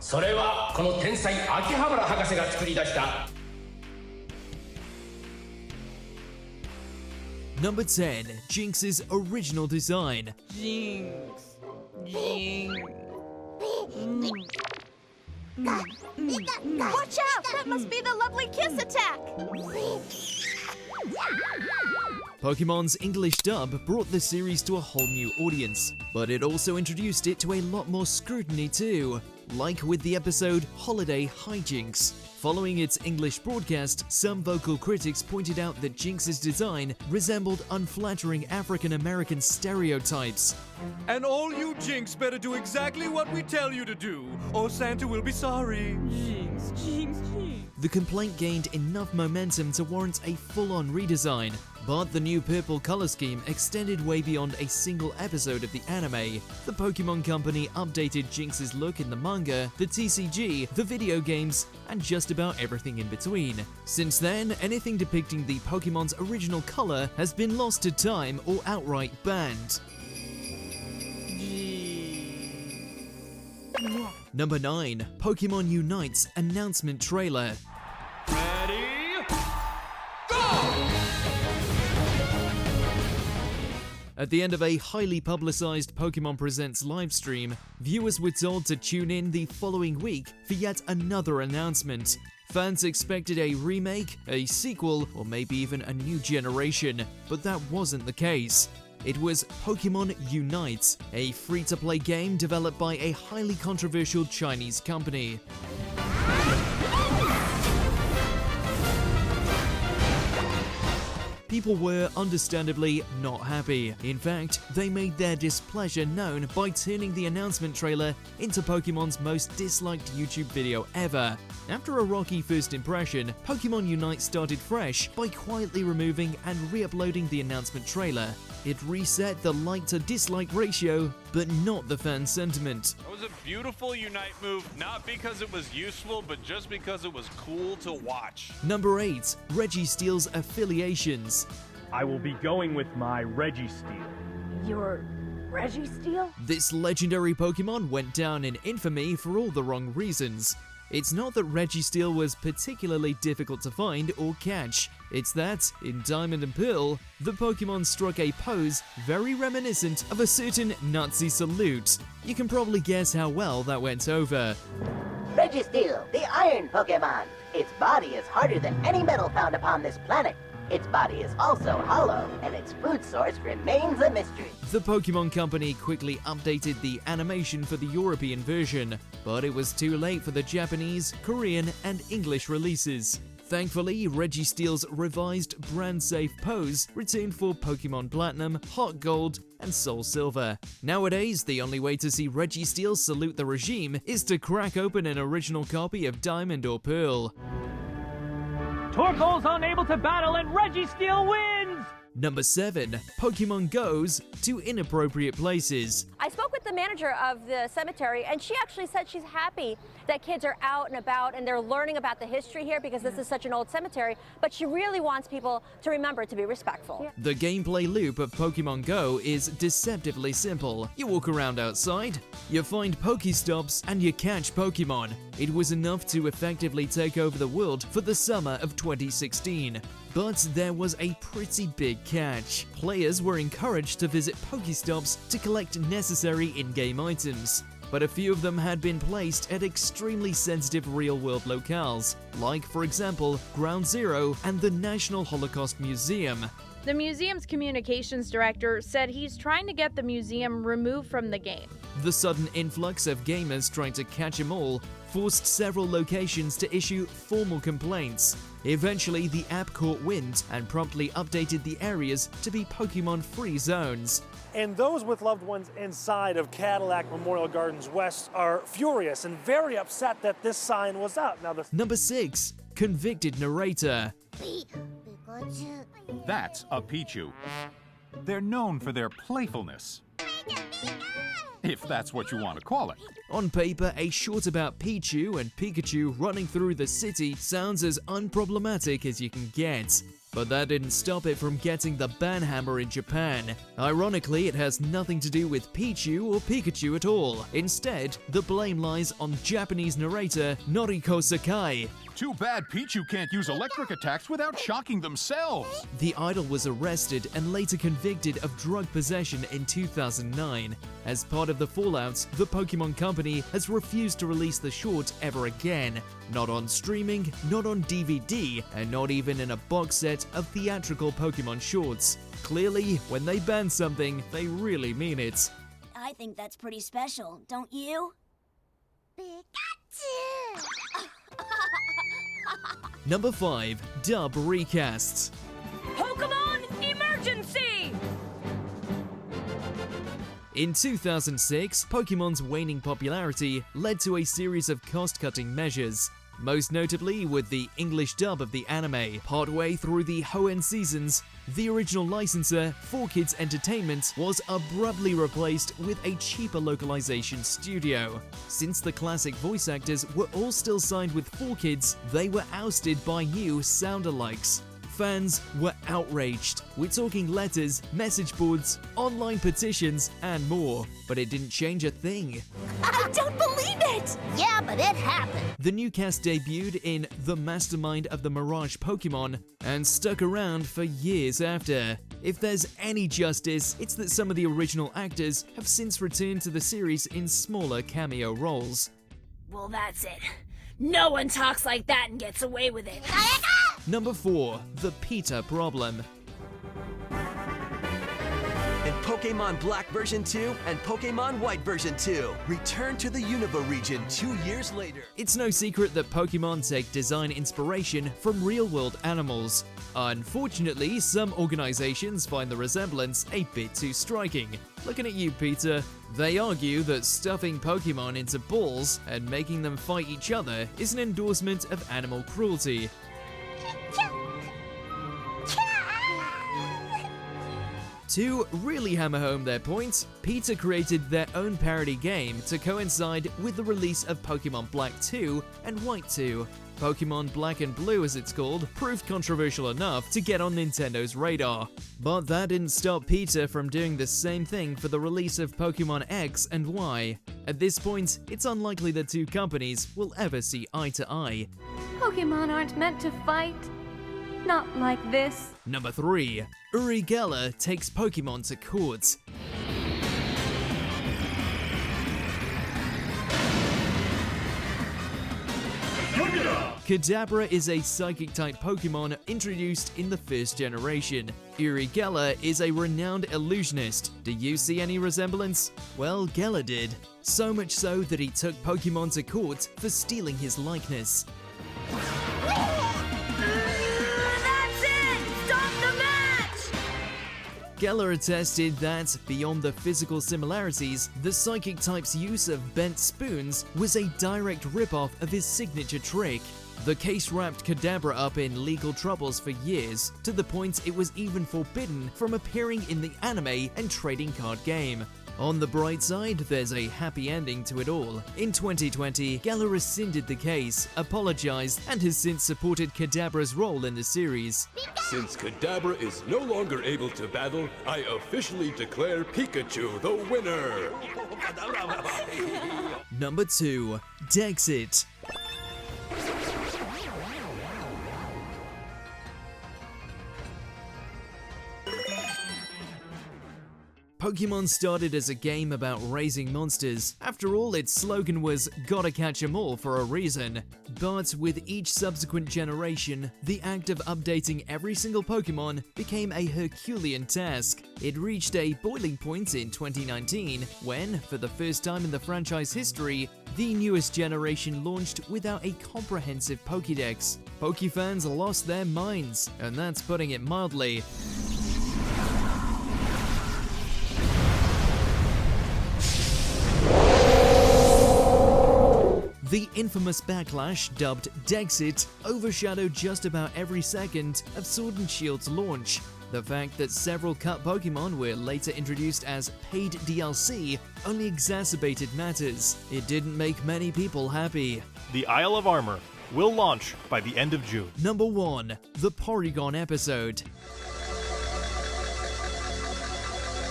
それはこの天才秋葉原博士が作り出した。 Number 10. Jynx's original design. Jynx. Jynx. Watch out! That must be the lovely kiss attack! Pokemon's English dub brought the series to a whole new audience, but it also introduced it to a lot more scrutiny too, like with the episode Holiday Hijinks. Following its English broadcast, some vocal critics pointed out that Jynx's design resembled unflattering African-American stereotypes. And all you Jynx better do exactly what we tell you to do, or Santa will be sorry. Jynx, Jynx, Jynx. The complaint gained enough momentum to warrant a full-on redesign, but the new purple color scheme extended way beyond a single episode of the anime. The Pokemon Company updated Jynx's look in the manga, the TCG, the video games, and just about everything in between. Since then, anything depicting the Pokemon's original color has been lost to time or outright banned. Number 9. Pokemon Unite's announcement trailer. Ready? Go! At the end of a highly publicized Pokemon Presents livestream, viewers were told to tune in the following week for yet another announcement. Fans expected a remake, a sequel, or maybe even a new generation, but that wasn't the case. It was Pokemon Unite, a free-to-play game developed by a highly controversial Chinese company. People were understandably not happy. In fact, they made their displeasure known by turning the announcement trailer into Pokemon's most disliked YouTube video ever. After a rocky first impression, Pokemon Unite started fresh by quietly removing and re-uploading the announcement trailer. It reset the like to dislike ratio, but not the fan sentiment. It was a beautiful Unite move, not because it was useful, but just because it was cool to watch. Number 8. Registeel's affiliations. I will be going with my Registeel. Your Registeel? This legendary Pokemon went down in infamy for all the wrong reasons. It's not that Registeel was particularly difficult to find or catch, it's that, in Diamond and Pearl, the Pokemon struck a pose very reminiscent of a certain Nazi salute. You can probably guess how well that went over. Registeel, the iron Pokemon. Its body is harder than any metal found upon this planet. Its body is also hollow, and its food source remains a mystery. The Pokemon Company quickly updated the animation for the European version, but it was too late for the Japanese, Korean, and English releases. Thankfully, Registeel's revised brand-safe pose returned for Pokemon Platinum, Heart Gold, and Soul Silver. Nowadays, the only way to see Registeel salute the regime is to crack open an original copy of Diamond or Pearl. Torkoal's unable to battle and Registeel wins! Number 7. Pokemon goes to inappropriate places. I spoke with the manager of the cemetery, and she actually said she's happy that kids are out and about and they're learning about the history here because this is such an old cemetery, but she really wants people to remember to be respectful. Yeah. The gameplay loop of Pokemon Go is deceptively simple. You walk around outside, you find Pokestops, and you catch Pokemon. It was enough to effectively take over the world for the summer of 2016. But there was a pretty big catch. Players were encouraged to visit Pokestops to collect necessary in-game items, but a few of them had been placed at extremely sensitive real-world locales, like, for example, Ground Zero and the National Holocaust Museum. The museum's communications director said he's trying to get the museum removed from the game. The sudden influx of gamers trying to catch 'em all forced several locations to issue formal complaints. Eventually, the app caught wind and promptly updated the areas to be Pokemon-free zones. And those with loved ones inside of Cadillac Memorial Gardens West are furious and very upset that this sign was up. Now, Number 6. Convicted narrator. That's a Pichu. They're known for their playfulness, if that's what you want to call it. On paper, a short about Pichu and Pikachu running through the city sounds as unproblematic as you can get. but that didn't stop it from getting the ban hammer in Japan. Ironically, it has nothing to do with Pichu or Pikachu at all. Instead, the blame lies on Japanese narrator Noriko Sakai. Too bad Pichu can't use electric attacks without shocking themselves. The idol was arrested and later convicted of drug possession in 2009. As part of the fallout, the Pokemon Company has refused to release the short ever again. Not on streaming, not on DVD, and not even in a box set of theatrical Pokemon shorts. Clearly, when they ban something, they really mean it. I think that's pretty special, don't you? Pikachu! Number 5. Dub recasts. Pokemon Emergency! In 2006, Pokemon's waning popularity led to a series of cost-cutting measures, most notably with the English dub of the anime. Partway through the Hoenn seasons, the original licensor, 4Kids Entertainment, was abruptly replaced with a cheaper localization studio. Since the classic voice actors were all still signed with 4Kids, they were ousted by new sound-alikes. Fans were outraged. We're talking letters, message boards, online petitions, and more. But it didn't change a thing. I don't believe it! Yeah, but it happened. The new cast debuted in The Mastermind of the Mirage Pokemon and stuck around for years after. If there's any justice, it's that some of the original actors have since returned to the series in smaller cameo roles. Well, that's it. No one talks like that and gets away with it. Number 4. The PETA problem. In Pokemon Black version 2 and Pokemon White version 2, return to the Unova region 2 years later. It's no secret that Pokemon take design inspiration from real-world animals. Unfortunately, some organizations find the resemblance a bit too striking. Looking at you, PETA. They argue that stuffing Pokemon into balls and making them fight each other is an endorsement of animal cruelty. To really hammer home their point, PETA created their own parody game to coincide with the release of Pokemon Black 2 and White 2. Pokemon Black and Blue, as it's called, proved controversial enough to get on Nintendo's radar. But that didn't stop PETA from doing the same thing for the release of Pokemon X and Y. At this point, it's unlikely the two companies will ever see eye to eye. Pokemon aren't meant to fight. Not like this. Number 3. Uri Geller takes Pokemon to court. Kadabra is a Psychic-type Pokemon introduced in the first generation. Uri Geller is a renowned illusionist. Do you see any resemblance? Well, Geller did. So much so that he took Pokemon to court for stealing his likeness. Geller attested that, beyond the physical similarities, the Psychic type's use of bent spoons was a direct ripoff of his signature trick. The case wrapped Kadabra up in legal troubles for years, to the point it was even forbidden from appearing in the anime and trading card game. On the bright side, there's a happy ending to it all. In 2020, Geller rescinded the case, apologized, and has since supported Kadabra's role in the series. Since Kadabra is no longer able to battle, I officially declare Pikachu the winner! Number 2. Dexit. Pokemon started as a game about raising monsters. After all, its slogan was, "Gotta catch 'em all for a reason." But with each subsequent generation, the act of updating every single Pokemon became a Herculean task. It reached a boiling point in 2019 when, for the first time in the franchise history, the newest generation launched without a comprehensive Pokedex. Pokefans lost their minds, and that's putting it mildly. The infamous backlash, dubbed Dexit, overshadowed just about every second of Sword and Shield's launch. The fact that several cut Pokemon were later introduced as paid DLC only exacerbated matters. It didn't make many people happy. The Isle of Armor, will launch by the end of June. Number 1. The Porygon episode.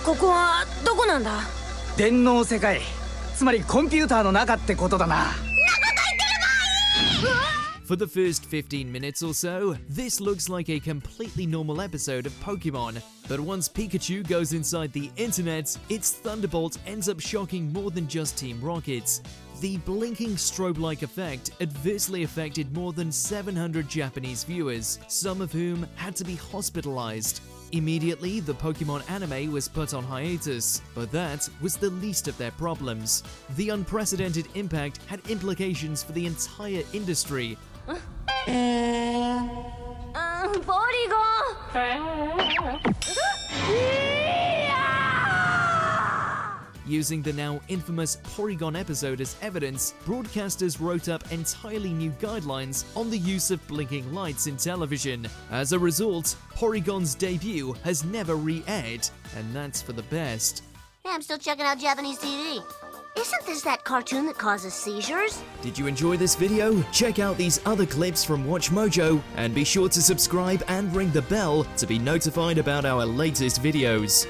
ここはどこなんだ？電脳世界。つまりコンピューターの中ってことだな。 For the first 15 minutes or so, this looks like a completely normal episode of Pokemon. But once Pikachu goes inside the internet, its Thunderbolt ends up shocking more than just Team Rocket. The blinking strobe-like effect adversely affected more than 700 Japanese viewers, some of whom had to be hospitalized. Immediately, the Pokemon anime was put on hiatus, but that was the least of their problems. The unprecedented impact had implications for the entire industry. Using the now infamous Porygon episode as evidence, broadcasters wrote up entirely new guidelines on the use of blinking lights in television. As a result, Porygon's debut has never re-aired, and that's for the best. Yeah, I'm still checking out Japanese TV. Isn't this that cartoon that causes seizures? Did you enjoy this video? Check out these other clips from WatchMojo, and be sure to subscribe and ring the bell to be notified about our latest videos.